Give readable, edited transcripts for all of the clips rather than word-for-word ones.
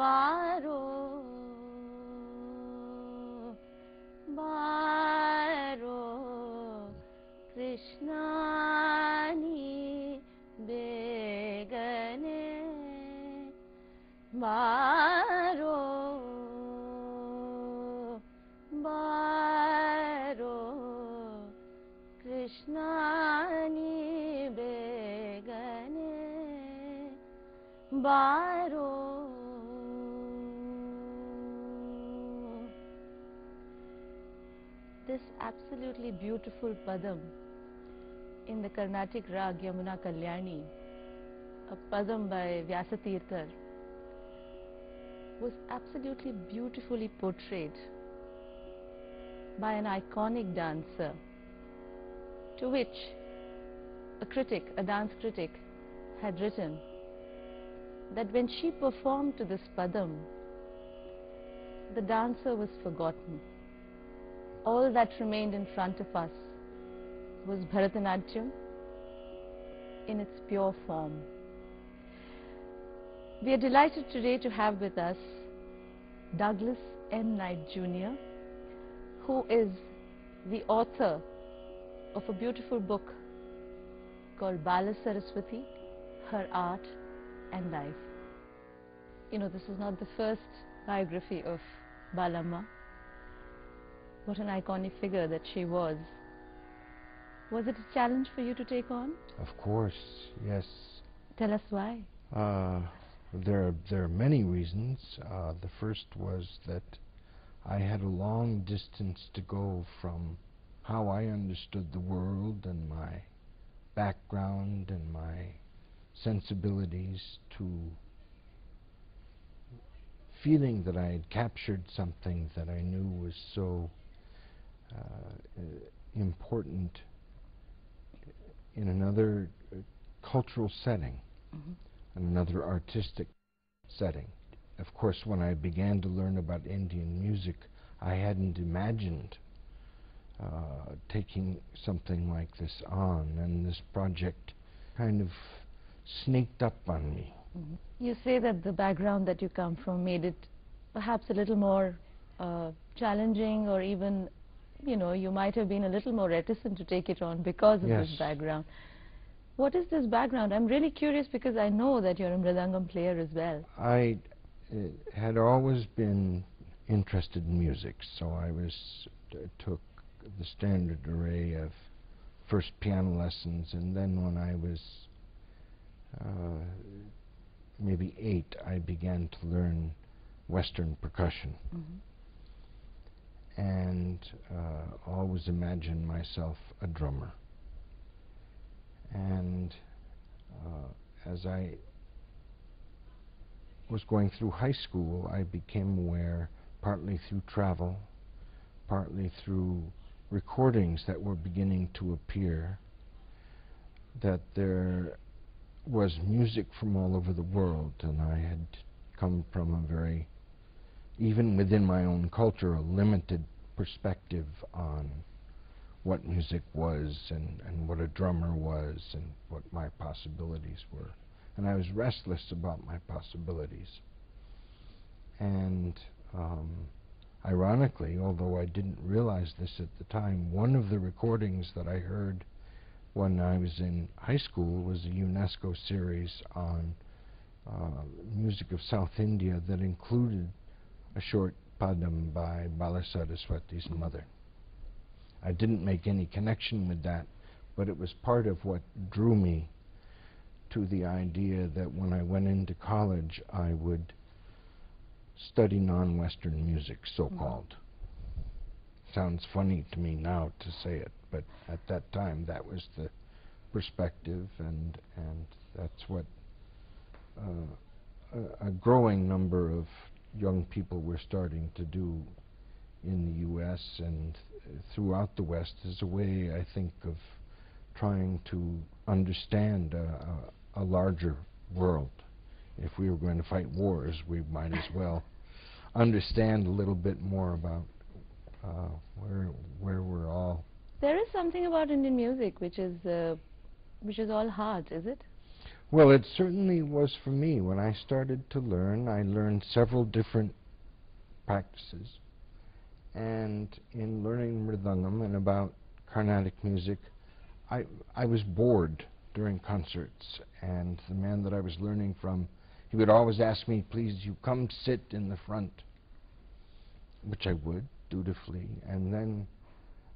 baro, baro, Krishna ni begane, baro, baro, Krishna ni begane, baro. This absolutely beautiful padam in the Carnatic rag Yamuna Kalyani, a padam by Vyasatirthar, was absolutely beautifully portrayed by an iconic dancer, to which a critic, a dance critic, had written that when she performed to this padam, the dancer was forgotten. All that remained in front of us was Bharatanatyam in its pure form. We are delighted today to have with us Douglas M. Knight Jr., who is the author of a beautiful book called Bala Saraswati, Her Art and Life. You know, this is not the first biography of Balamma. What an iconic figure that she was. Was it a challenge for you to take on? Of course, yes. Tell us why. There are many reasons. The first was that I had a long distance to go from how I understood the world and my background and my sensibilities to feeling that I had captured something that I knew was so important in another cultural setting, and another artistic setting. Of course, when I began to learn about Indian music, I hadn't imagined taking something like this on, and this project kind of sneaked up on me. You say that the background that you come from made it perhaps a little more challenging, or even, you know, you might have been a little more reticent to take it on because of Yes. this background. What is this background? I'm really curious because I know that you're a mridangam player as well. I had always been interested in music, so I took the standard array of first piano lessons, and then when I was maybe 8, I began to learn Western percussion. And always imagined myself a drummer. And as I was going through high school, I became aware, partly through travel, partly through recordings that were beginning to appear, that there was music from all over the world, and I had come from a very, even within my own culture, a limited perspective on what music was and what a drummer was and what my possibilities were. And I was restless about my possibilities. And ironically, although I didn't realize this at the time, one of the recordings that I heard when I was in high school was a UNESCO series on music of South India that included a short padam by Bala Saraswati's mother. I didn't make any connection with that, but it was part of what drew me to the idea that when I went into college, I would study non-Western music, so-called. Sounds funny to me now to say it, but at that time that was the perspective, and that's what a growing number of young people were starting to do in the U.S. and throughout the West as a way, I think, of trying to understand a larger world. If we were going to fight wars, we might as well understand a little bit more about where we're all. There is something about Indian music which is all heart, is it? Well, it certainly was for me. When I started to learn, I learned several different practices. And in learning mridangam and about Carnatic music, I was bored during concerts. And the man that I was learning from, he would always ask me, please, you come sit in the front, which I would, dutifully. And then,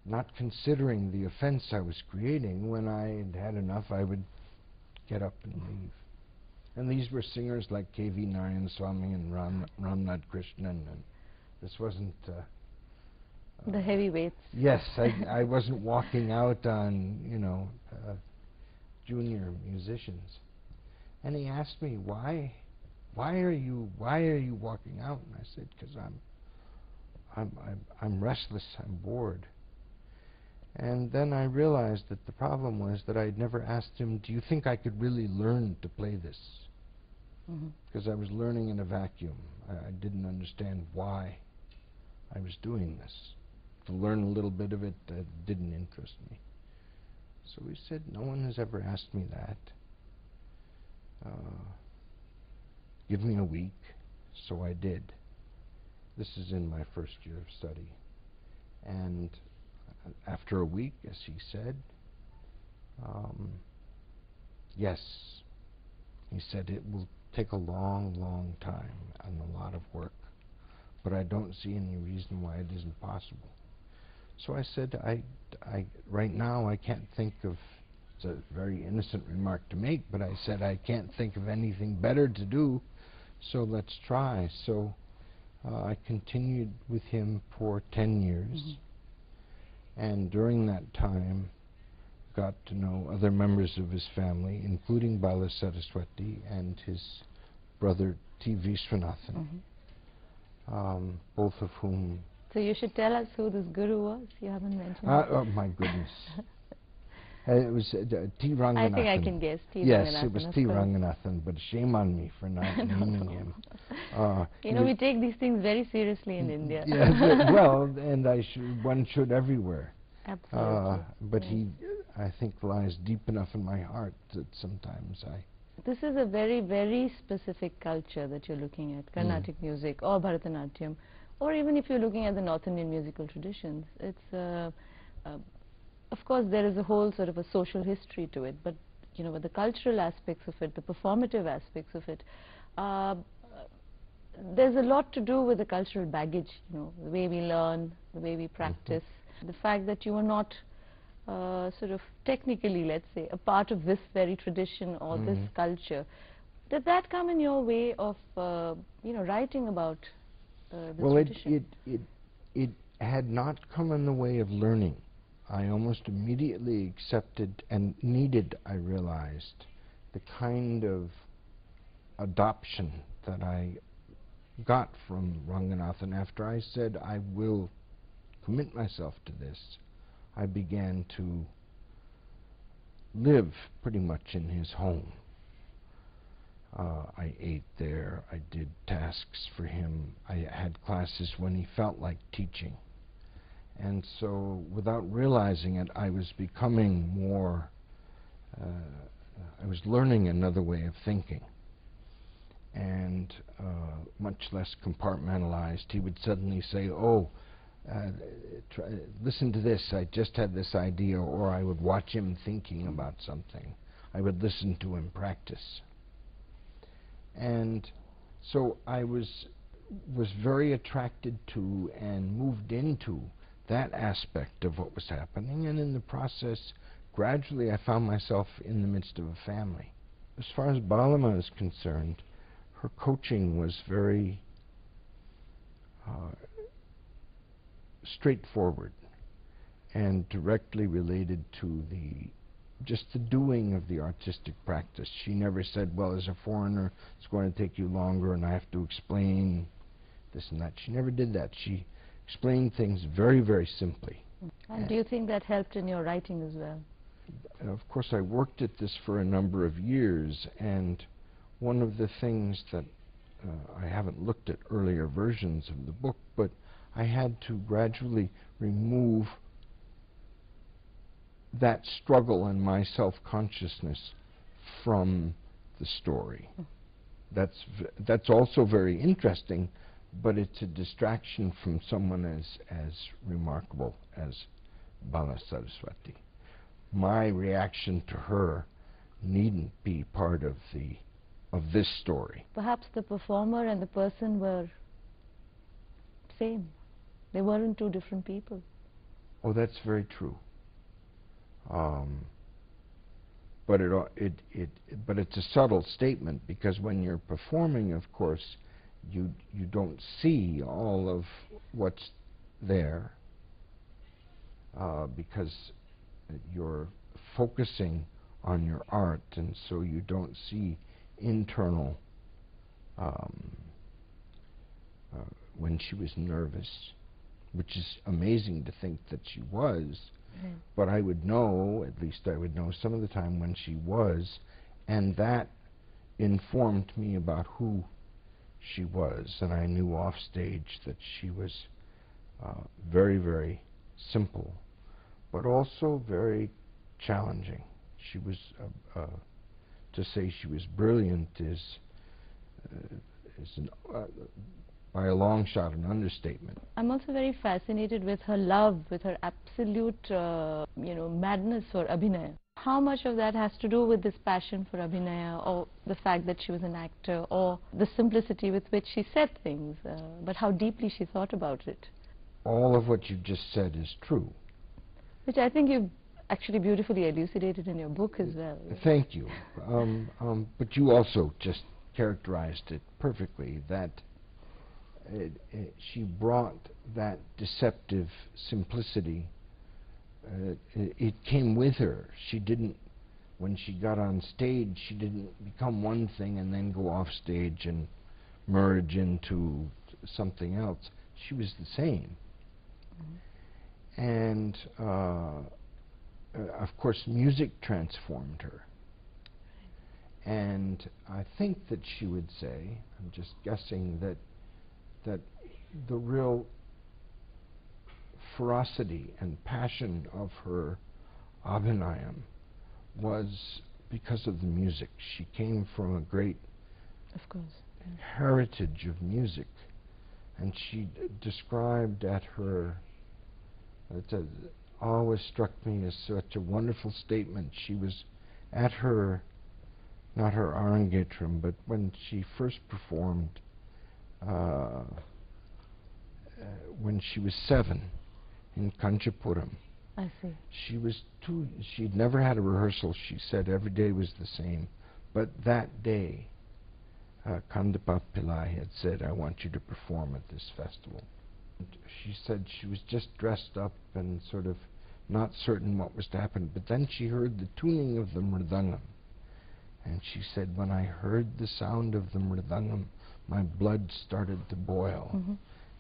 not considering the offense I was creating, when I had had enough, I would get up and leave. And these were singers like K.V. Narayan Swami and Ramnath Krishnan, and this wasn't... the heavyweights. Yes, I wasn't walking out on, junior musicians. And he asked me, why are you walking out? And I said, because I'm restless, I'm bored. And then I realized that the problem was that I'd never asked him, do you think I could really learn to play this? Because I was learning in a vacuum. I didn't understand why I was doing this. To learn a little bit of it didn't interest me. So he said, no one has ever asked me that. Give me a week. So I did. This is in my first year of study. And after a week, as he said, yes, he said, it will take a long, long time and a lot of work, but I don't see any reason why it isn't possible. So I said, right now I can't think of, it's a very innocent remark to make, but I said I can't think of anything better to do, so let's try. So I continued with him for 10 years. And during that time, got to know other members of his family, including Bala Saraswati and his brother T. Vishwanathan, both of whom... So you should tell us who this guru was. You haven't mentioned oh, my goodness. It was T. Ranganathan. I think I can guess. T. Yes, Ranganathan, it was T. Ranganathan, but shame on me for not naming him. We take these things very seriously in India. Yes, well, and one should everywhere. Absolutely. But he, I think, lies deep enough in my heart that sometimes This is a very, very specific culture that you're looking at, Carnatic music or Bharatanatyam, or even if you're looking at the North Indian musical traditions. It's, of course, there is a whole sort of a social history to it, but with the cultural aspects of it, the performative aspects of it, there's a lot to do with the cultural baggage, the way we learn, the way we practice, the fact that you are not sort of technically, let's say, a part of this very tradition or this culture. Did that come in your way of, writing about this tradition? Well, it had not come in the way of learning. I almost immediately accepted and needed, I realized, the kind of adoption that I got from Ranganathan. After I said, I will commit myself to this, I began to live pretty much in his home. I ate there, I did tasks for him, I had classes when he felt like teaching. And so, without realizing it, I was becoming more, I was learning another way of thinking. And much less compartmentalized. He would suddenly say, oh, listen to this, I just had this idea, or I would watch him thinking about something. I would listen to him practice. And so I was very attracted to and moved into that aspect of what was happening, and in the process, gradually I found myself in the midst of a family. As far as Balama is concerned, her coaching was very straightforward and directly related to just the doing of the artistic practice. She never said, well, as a foreigner, it's going to take you longer and I have to explain this and that. She never did that. She explained things very, very simply. And do you think that helped in your writing as well? Of course, I worked at this for a number of years, and one of the things that I haven't looked at earlier versions of the book, but I had to gradually remove that struggle in my self-consciousness from the story. That's also very interesting, but it's a distraction from someone as remarkable as Bala Saraswati. My reaction to her needn't be part of this story. Perhaps the performer and the person were same. They weren't two different people. Oh, that's very true. But it's a subtle statement, because when you're performing, of course, you don't see all of what's there, because you're focusing on your art, and so you don't see internal. When she was nervous, which is amazing to think that she was. Right. But I would know, at least I would know some of the time when she was, and that informed me about who she was. And I knew off stage that she was very, very simple, but also very challenging. She was, to say she was brilliant is by a long shot an understatement. I'm also very fascinated with her love, with her absolute, madness for Abhinaya. How much of that has to do with this passion for Abhinaya, or the fact that she was an actor, or the simplicity with which she said things, but how deeply she thought about it? All of what you just said is true. Which I think you've actually beautifully elucidated in your book as well. Thank you. But you also just characterized it perfectly, that she brought that deceptive simplicity. It came with her. She didn't, when she got on stage, she didn't become one thing and then go off stage and merge into something else. She was the same. Mm-hmm. And of course, music transformed her. And I think that she would say, I'm just guessing, that the real ferocity and passion of her Abhinayam was because of the music. She came from a great, of course, heritage of music, and she described at her, it always struck me as such a wonderful statement. She was at her, not her Arangetram, but when she first performed, when she was 7 in Kanchipuram. I see. She'd never had a rehearsal. She said every day was the same. But that day, Kandapa Pillai had said, I want you to perform at this festival. And she said she was just dressed up and sort of not certain what was to happen. But then she heard the tuning of the mridangam. And she said, when I heard the sound of the mridangam, my blood started to boil. Mm-hmm.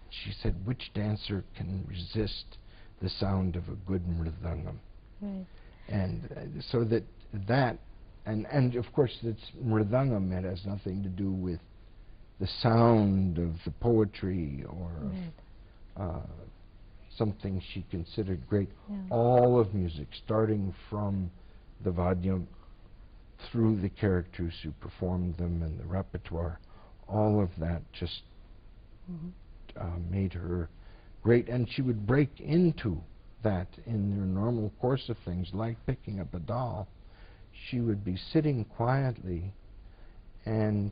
She said, which dancer can resist the sound of a good mridangam? Right. And so that, and of course it's mridangam, it has nothing to do with the sound of the poetry or right. Something she considered great. Yeah. All of music, starting from the vadyam through the characters who performed them and the repertoire, all of that just made her great. And she would break into that in the normal course of things, like picking up a doll. She would be sitting quietly, and